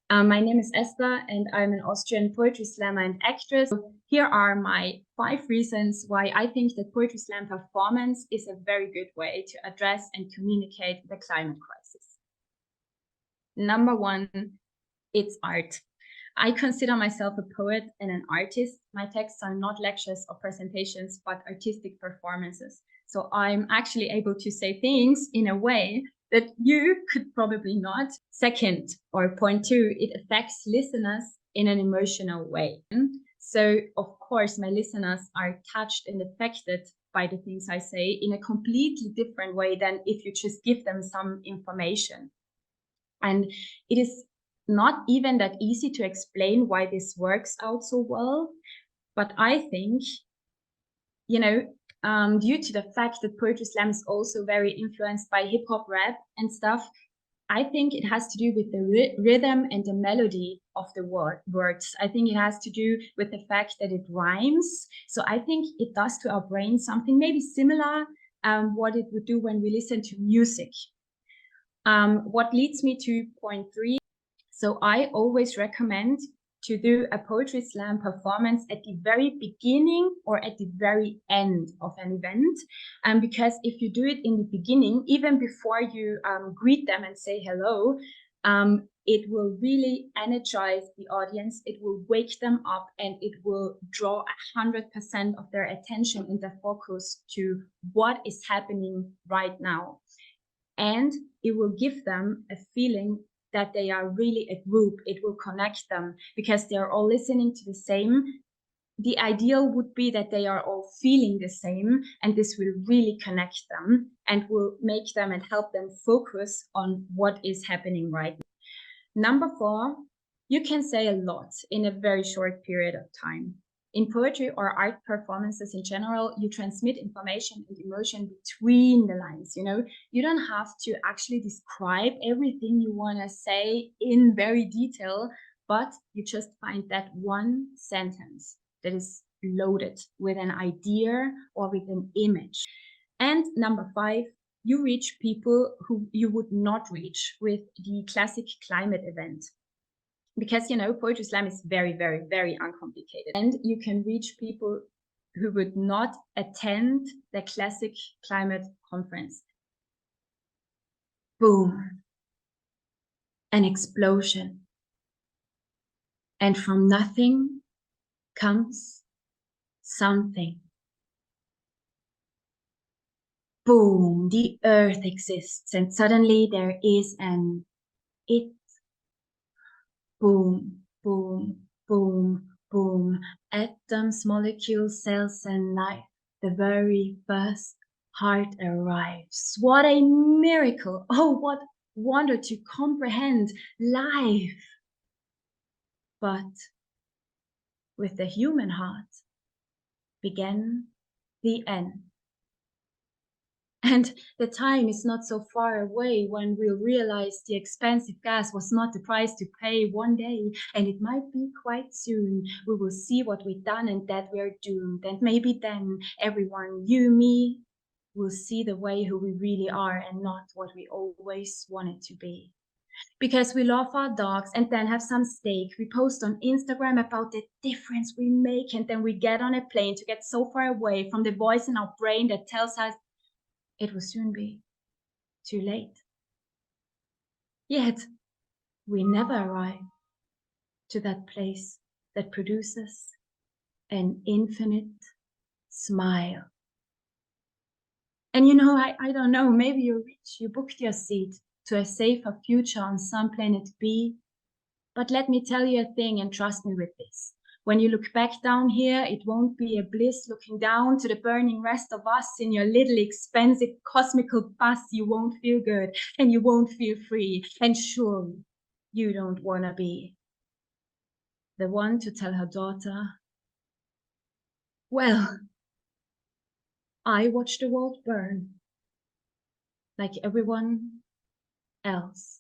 My name is Estha and I'm an Austrian poetry slammer and actress. Here are my 5 reasons why I think that poetry slam performance is a very good way to address and communicate the climate crisis. Number 1, it's art. I consider myself a poet and an artist. My texts are not lectures or presentations, but artistic performances. So I'm actually able to say things in a way that you could probably not. Second, or point 2, it affects listeners in an emotional way. So of course, my listeners are touched and affected by the things I say in a completely different way than if you just give them some information. And it is not even that easy to explain why this works out so well. But I think, due to the fact that poetry slam is also very influenced by hip hop, rap and stuff, I think it has to do with the rhythm and the melody of the words. I think it has to do with the fact that it rhymes. So I think it does to our brain something maybe similar what it would do when we listen to music. What leads me to point 3. So I always recommend to do a poetry slam performance at the very beginning or at the very end of an event. Because if you do it in the beginning, even before you greet them and say hello, it will really energize the audience. It will wake them up and it will draw 100% of their attention and their focus to what is happening right now. And it will give them a feeling that they are really a group. It will connect them because they're all listening to the same. The ideal would be that they are all feeling the same, and this will really connect them and will make them and help them focus on what is happening right now. Number 4, you can say a lot in a very short period of time. In poetry or art performances in general, you transmit information and emotion between the lines. You don't have to actually describe everything you want to say in very detail, but you just find that one sentence that is loaded with an idea or with an image. And number 5, you reach people who you would not reach with the classic climate event. Because, poetry slam is very, very, very uncomplicated. And you can reach people who would not attend the classic climate conference. Boom. An explosion. And from nothing comes something. Boom, the earth exists, and suddenly there is an it. Boom, boom, boom, boom. Atoms, molecules, cells, and life. The very first heart arrives. What a miracle! Oh, what wonder to comprehend life! But with the human heart began the end. And the time is not so far away when we'll realize the expensive gas was not the price to pay one day, and it might be quite soon. We will see what we've done and that we're doomed. And maybe then everyone, you, me, will see the way who we really are and not what we always wanted to be. Because we love our dogs and then have some steak. We post on Instagram about the difference we make, and then we get on a plane to get so far away from the voice in our brain that tells us it will soon be too late. Yet, we never arrive to that place that produces an infinite smile. And I don't know, maybe you're rich, you booked your seat to a safer future on some planet B. But let me tell you a thing, and trust me with this. When you look back down here, it won't be a bliss looking down to the burning rest of us in your little expensive cosmical bus. You won't feel good and you won't feel free. And surely you don't want to be the one to tell her daughter, well, I watched the world burn like everyone else.